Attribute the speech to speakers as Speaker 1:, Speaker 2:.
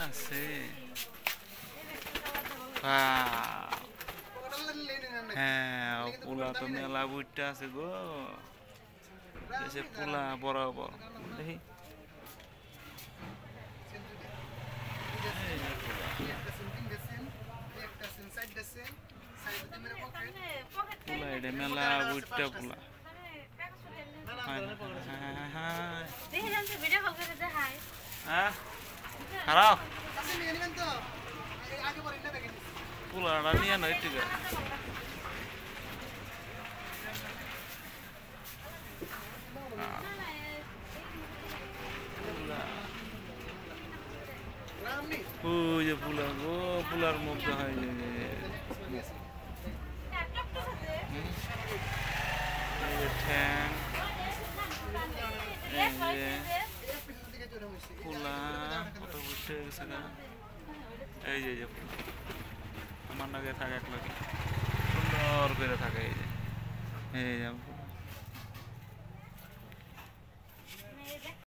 Speaker 1: আছে হ্যাঁ পোলা তো মেলা বুইটা আছে গো দেশে পোলা বরাবর দেখি পোলা এটা মেলা বুইটা পোলা খারাপ পোলাটা নিয়ে নয় ঠিক আছে ওই যে পোলা গো পোলার মুখ দেখা ঠ্যাং পোলা কত বুঝতে গেছে না এই যে আমার নাকি থাকে এক লাগে সুন্দর করে থাকে এই যে